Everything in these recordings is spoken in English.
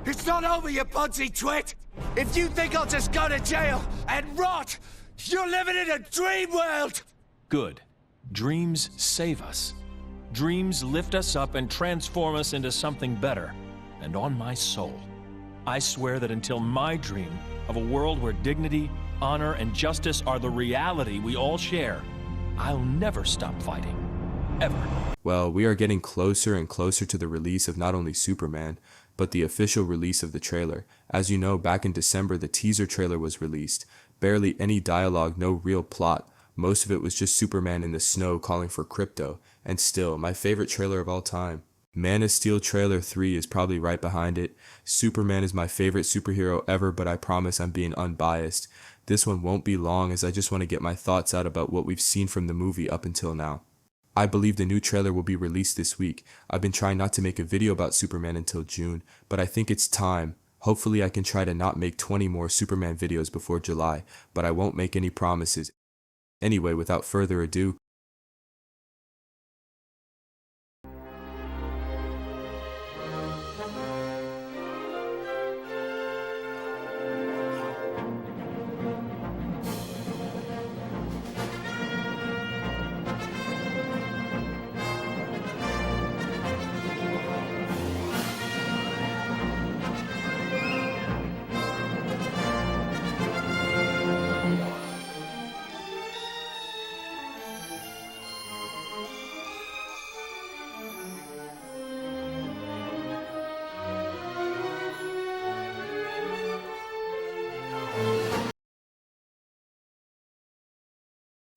It's not over, you punsy twit! If you think I'll just go to jail and rot, you're living in a dream world! Good. Dreams save us. Dreams lift us up and transform us into something better. And on my soul, I swear that until my dream of a world where dignity, honor, and justice are the reality we all share, I'll never stop fighting. Ever. Well, we are getting closer and closer to the release of not only Superman, but the official release of the trailer. As you know, back in December, the teaser trailer was released. Barely any dialogue, no real plot. Most of it was just Superman in the snow calling for crypto. And still, my favorite trailer of all time. Man of Steel trailer 3 is probably right behind it. Superman is my favorite superhero ever, but I promise I'm being unbiased. This one won't be long, as I just want to get my thoughts out about what we've seen from the movie up until now. I believe the new trailer will be released this week. I've been trying not to make a video about Superman until June, but I think it's time. Hopefully I can try to not make 20 more Superman videos before July, but I won't make any promises. Anyway, without further ado,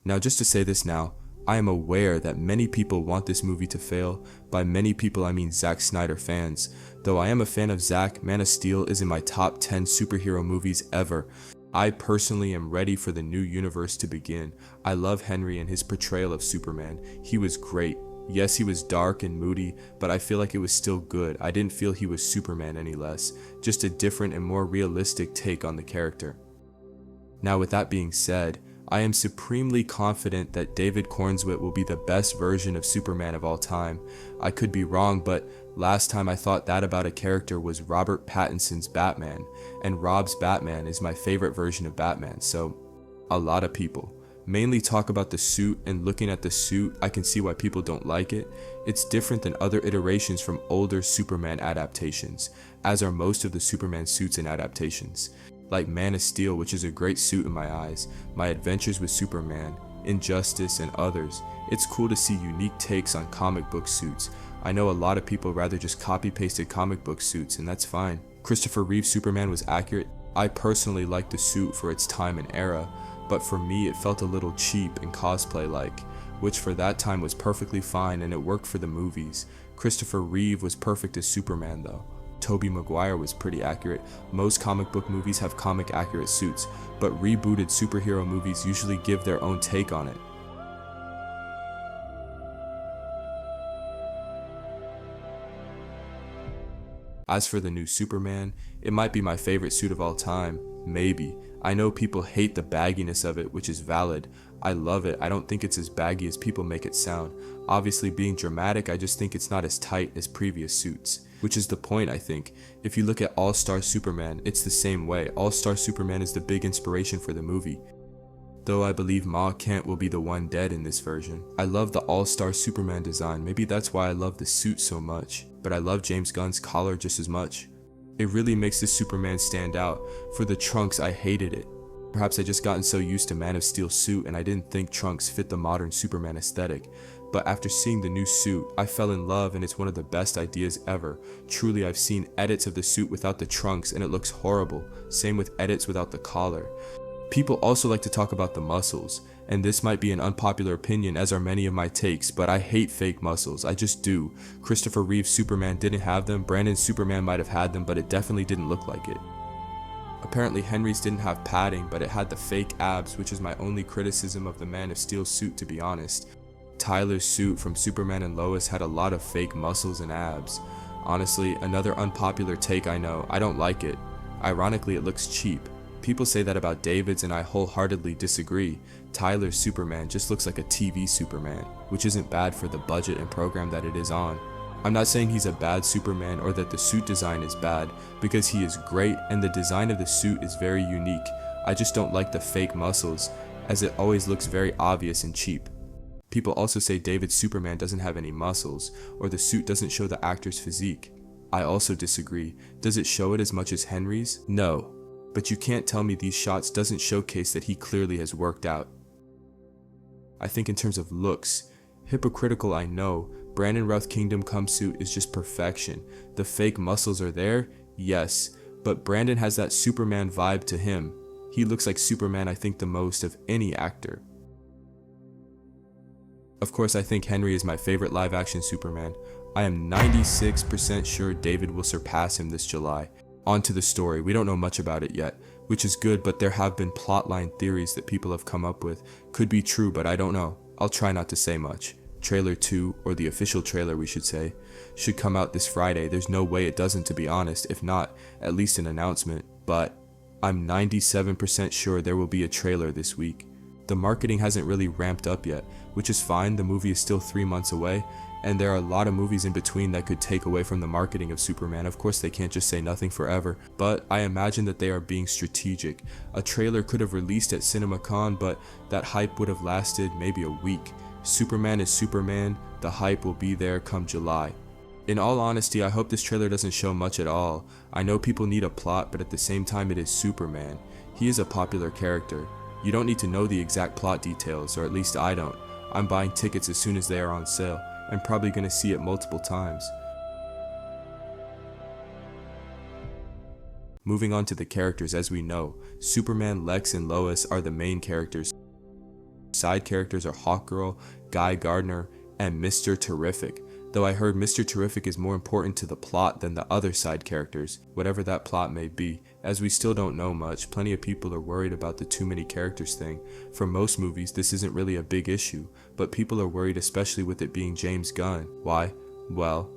Now, just to say this now, I am aware that many people want this movie to fail. By many people, I mean Zack Snyder fans. Though I am a fan of Zack, Man of Steel is in my top 10 superhero movies ever. I personally am ready for the new universe to begin. I love Henry and his portrayal of Superman. He was great. Yes, he was dark and moody, but I feel like it was still good. I didn't feel he was Superman any less. Just a different and more realistic take on the character. Now, with that being said, I am supremely confident that David Cornswet will be the best version of Superman of all time. I could be wrong, but last time I thought that about a character was Robert Pattinson's Batman, and Rob's Batman is my favorite version of Batman, so a lot of people mainly talk about the suit, and looking at the suit, I can see why people don't like it. It's different than other iterations from older Superman adaptations, as are most of the Superman suits and adaptations. Like Man of Steel, which is a great suit in my eyes, My Adventures with Superman, Injustice, and others. It's cool to see unique takes on comic book suits. I know a lot of people rather just copy-pasted comic book suits, and that's fine. Christopher Reeve's Superman was accurate. I personally liked the suit for its time and era, but for me it felt a little cheap and cosplay-like, which for that time was perfectly fine and it worked for the movies. Christopher Reeve was perfect as Superman though. Tobey Maguire was pretty accurate. Most comic book movies have comic accurate suits, but rebooted superhero movies usually give their own take on it. As for the new Superman, it might be my favorite suit of all time, maybe. I know people hate the bagginess of it, which is valid. I love it. I don't think it's as baggy as people make it sound. Obviously, being dramatic, I just think it's not as tight as previous suits. Which is the point, I think. If you look at All-Star Superman, it's the same way. All-Star Superman is the big inspiration for the movie. Though I believe Ma Kent will be the one dead in this version. I love the All-Star Superman design. Maybe that's why I love the suit so much. But I love James Gunn's collar just as much. It really makes this Superman stand out. For the trunks, I hated it. Perhaps I just gotten so used to Man of Steel's suit and I didn't think trunks fit the modern Superman aesthetic. But after seeing the new suit, I fell in love and it's one of the best ideas ever. Truly, I've seen edits of the suit without the trunks and it looks horrible. Same with edits without the collar. People also like to talk about the muscles, and this might be an unpopular opinion as are many of my takes, but I hate fake muscles, I just do. Christopher Reeve's Superman didn't have them, Brandon's Superman might have had them, but it definitely didn't look like it. Apparently Henry's didn't have padding, but it had the fake abs, which is my only criticism of the Man of Steel suit, to be honest. Tyler's suit from Superman and Lois had a lot of fake muscles and abs. Honestly, another unpopular take I know, I don't like it. Ironically, it looks cheap. People say that about David's and I wholeheartedly disagree. Tyler's Superman just looks like a TV Superman, which isn't bad for the budget and program that it is on. I'm not saying he's a bad Superman or that the suit design is bad, because he is great and the design of the suit is very unique. I just don't like the fake muscles, as it always looks very obvious and cheap. People also say David's Superman doesn't have any muscles, or the suit doesn't show the actor's physique. I also disagree. Does it show it as much as Henry's? No. But you can't tell me these shots doesn't showcase that he clearly has worked out. I think in terms of looks, hypocritical I know, Brandon Routh Kingdom Come suit is just perfection. The fake muscles are there, yes, but Brandon has that Superman vibe to him. He looks like Superman I think the most of any actor. Of course, I think Henry is my favorite live-action Superman. I am 96% sure David will surpass him this July. On to the story, we don't know much about it yet, which is good, but there have been plotline theories that people have come up with. Could be true, but I don't know. I'll try not to say much. Trailer 2, or the official trailer we should say, should come out this Friday. There's no way it doesn't, to be honest, if not, at least an announcement. But I'm 97% sure there will be a trailer this week. The marketing hasn't really ramped up yet, which is fine. The movie is still 3 months away, and there are a lot of movies in between that could take away from the marketing of Superman. Of course, they can't just say nothing forever, but I imagine that they are being strategic. A trailer could have released at CinemaCon, but that hype would have lasted maybe a week. Superman is Superman, the hype will be there come July. In all honesty, I hope this trailer doesn't show much at all. I know people need a plot, but at the same time it is Superman. He is a popular character. You don't need to know the exact plot details, or at least I don't. I'm buying tickets as soon as they are on sale. I'm probably going to see it multiple times. Moving on to the characters, as we know, Superman, Lex, and Lois are the main characters. Side characters are Hawkgirl, Guy Gardner, and Mr. Terrific, though I heard Mr. Terrific is more important to the plot than the other side characters, whatever that plot may be, as we still don't know much. Plenty of people are worried about the too many characters thing. For most movies, this isn't really a big issue, but people are worried, especially with it being James Gunn. Why? Well,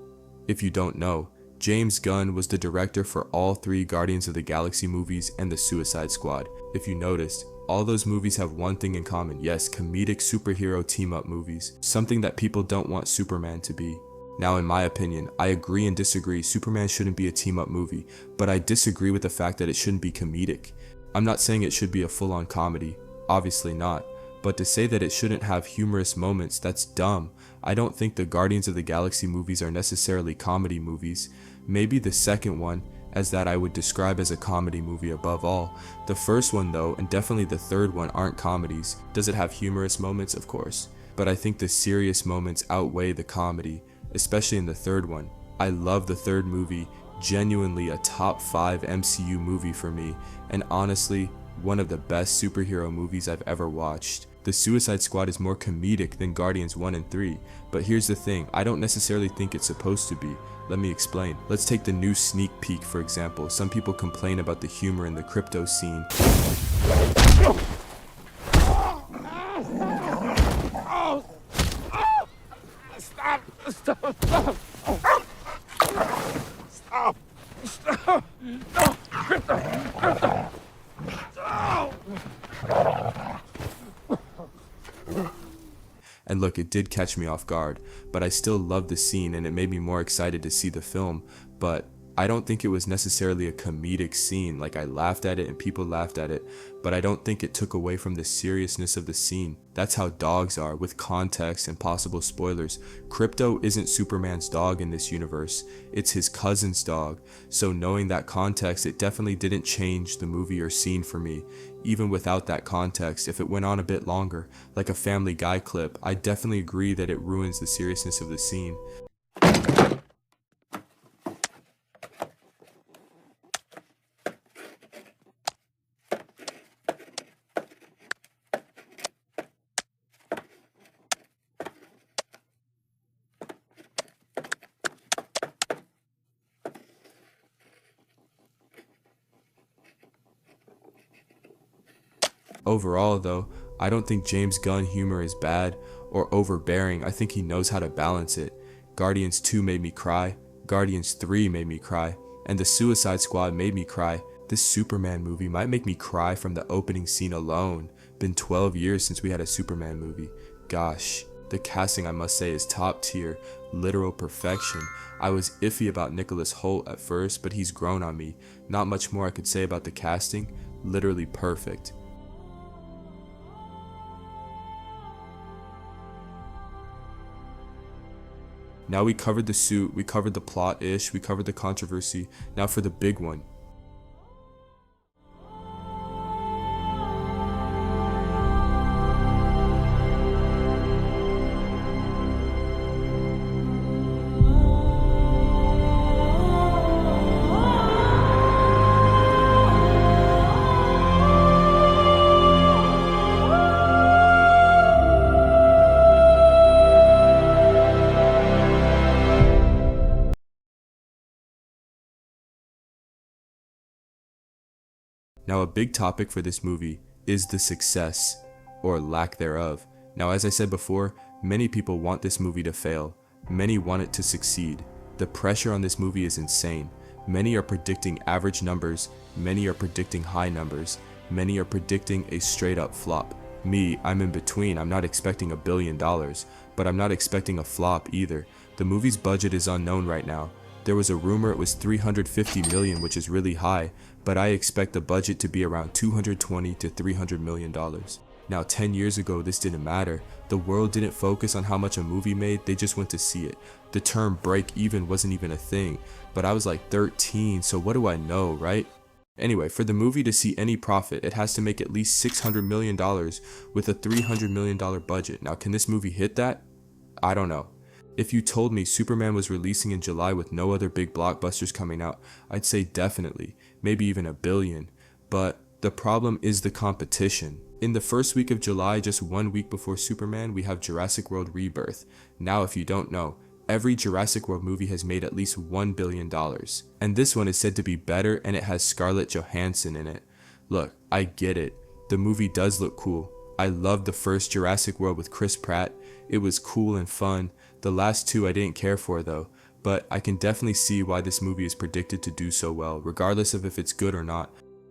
if you don't know, James Gunn was the director for all 3 Guardians of the Galaxy movies and the Suicide Squad. If you noticed, all those movies have one thing in common. Yes, comedic superhero team-up movies, something that people don't want Superman to be. Now, in my opinion, I agree and disagree. Superman shouldn't be a team-up movie, but I disagree with the fact that it shouldn't be comedic. I'm not saying it should be a full-on comedy, obviously not, but to say that it shouldn't have humorous moments, that's dumb. I don't think the Guardians of the Galaxy movies are necessarily comedy movies. Maybe the second one, as that I would describe as a comedy movie above all. The first one though, and definitely the third one, aren't comedies. Does it have humorous moments? Of course. But I think the serious moments outweigh the comedy, especially in the third one. I love the third movie, genuinely a top 5 MCU movie for me, and honestly, one of the best superhero movies I've ever watched. The Suicide Squad is more comedic than Guardians 1 and 3, but here's the thing, I don't necessarily think it's supposed to be. Let me explain. Let's take the new sneak peek for example. Some people complain about the humor in the crypto scene. Stop! No! Crypto! And look, it did catch me off guard, but I still loved the scene and it made me more excited to see the film. But I don't think it was necessarily a comedic scene. Like, I laughed at it and people laughed at it, but I don't think it took away from the seriousness of the scene. That's how dogs are, with context and possible spoilers. Krypto isn't Superman's dog in this universe, it's his cousin's dog. So knowing that context, it definitely didn't change the movie or scene for me. Even without that context, if it went on a bit longer, like a Family Guy clip, I definitely agree that it ruins the seriousness of the scene. Overall though, I don't think James Gunn humor is bad or overbearing. I think he knows how to balance it. Guardians 2 made me cry, Guardians 3 made me cry, and the Suicide Squad made me cry. This Superman movie might make me cry from the opening scene alone. Been 12 years since we had a Superman movie. Gosh. The casting, I must say, is top tier, literal perfection. I was iffy about Nicholas Hoult at first, but he's grown on me. Not much more I could say about the casting, literally perfect. Now we covered the suit, we covered the plot-ish, we covered the controversy. Now for the big one. Now a big topic for this movie is the success, or lack thereof. Now as I said before, many people want this movie to fail. Many want it to succeed. The pressure on this movie is insane. Many are predicting average numbers, many are predicting high numbers, many are predicting a straight up flop. Me, I'm in between. I'm not expecting $1 billion, but I'm not expecting a flop either. The movie's budget is unknown right now. There was a rumor it was $350 million, which is really high, but I expect the budget to be around $220 to $300 million. Now 10 years ago this didn't matter. The world didn't focus on how much a movie made, they just went to see it. The term break even wasn't even a thing, but I was like 13, so what do I know, right? Anyway, for the movie to see any profit, it has to make at least $600 million with a $300 million budget. Now can this movie hit that? I don't know. If you told me Superman was releasing in July with no other big blockbusters coming out, I'd say definitely, maybe even $1 billion. But the problem is the competition. In the first week of July, just 1 week before Superman, we have Jurassic World Rebirth. Now if you don't know, every Jurassic World movie has made at least $1 billion. And this one is said to be better, and it has Scarlett Johansson in it. Look, I get it. The movie does look cool. I loved the first Jurassic World with Chris Pratt. It was cool and fun. The last two I didn't care for though, but I can definitely see why this movie is predicted to do so well, regardless of if it's good or not.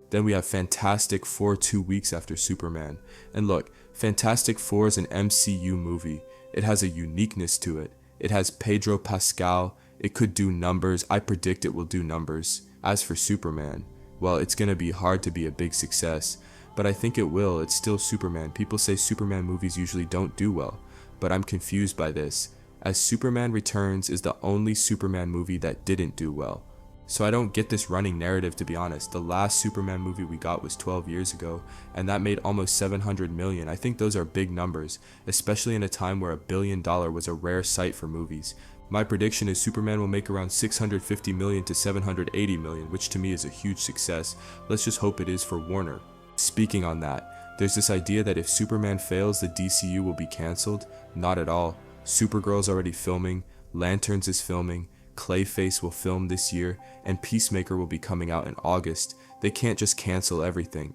Then we have Fantastic Four 2 weeks after Superman. And look, Fantastic Four is an MCU movie. It has a uniqueness to it. It has Pedro Pascal. It could do numbers. I predict it will do numbers. As for Superman, well, it's gonna be hard to be a big success, but I think it will. It's still Superman. People say Superman movies usually don't do well, but I'm confused by this, as Superman Returns is the only Superman movie that didn't do well. So I don't get this running narrative, to be honest. The last Superman movie we got was 12 years ago, and that made almost $700 million. I think those are big numbers, especially in a time where $1 billion was a rare sight for movies. My prediction is Superman will make around $650 million to $780 million, which to me is a huge success. Let's just hope it is for Warner. Speaking on that, there's this idea that if Superman fails, the DCU will be cancelled. Not at all. Supergirl's already filming, Lanterns is filming, Clayface will film this year, and Peacemaker will be coming out in August. They can't just cancel everything.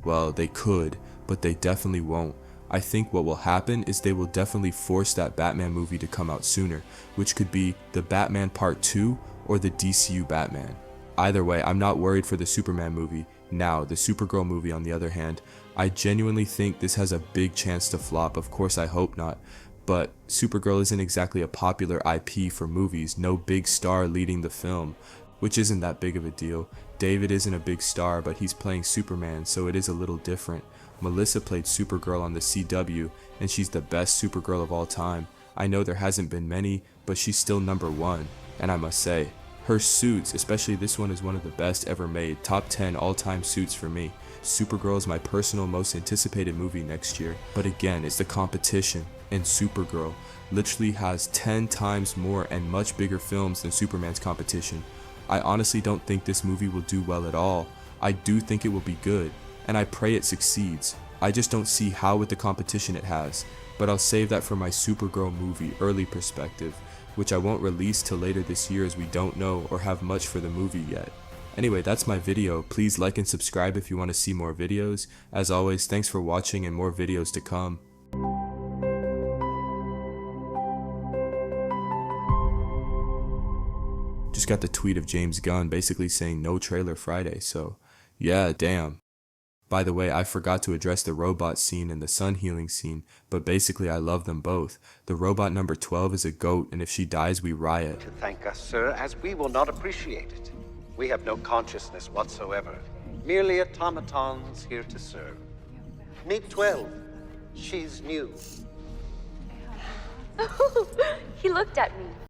Well, they could, but they definitely won't. I think what will happen is they will definitely force that Batman movie to come out sooner, which could be the Batman Part 2 or the DCU Batman. Either way, I'm not worried for the Superman movie. Now, the Supergirl movie on the other hand, I genuinely think this has a big chance to flop. Of course I hope not. But Supergirl isn't exactly a popular IP for movies, no big star leading the film, which isn't that big of a deal. David isn't a big star, but he's playing Superman, so it is a little different. Melissa played Supergirl on the CW, and she's the best Supergirl of all time. I know there hasn't been many, but she's still #1, and I must say, her suits, especially this one, is one of the best ever made, top 10 all-time suits for me. Supergirl is my personal most anticipated movie next year, but again, it's the competition. And Supergirl literally has 10 times more and much bigger films than Superman's competition. I honestly don't think this movie will do well at all. I do think it will be good, and I pray it succeeds. I just don't see how with the competition it has, but I'll save that for my Supergirl movie early perspective, which I won't release till later this year as we don't know or have much for the movie yet. Anyway, that's my video. Please like and subscribe if you want to see more videos. As always, thanks for watching and more videos to come. Just got the tweet of James Gunn basically saying no trailer Friday, so yeah, damn. By the way, I forgot to address the robot scene and the sun healing scene, but basically I love them both. The robot number 12 is a goat, and if she dies, we riot. To thank us, sir, as we will not appreciate it. We have no consciousness whatsoever. Merely automatons here to serve. Meet 12. She's new. He looked at me.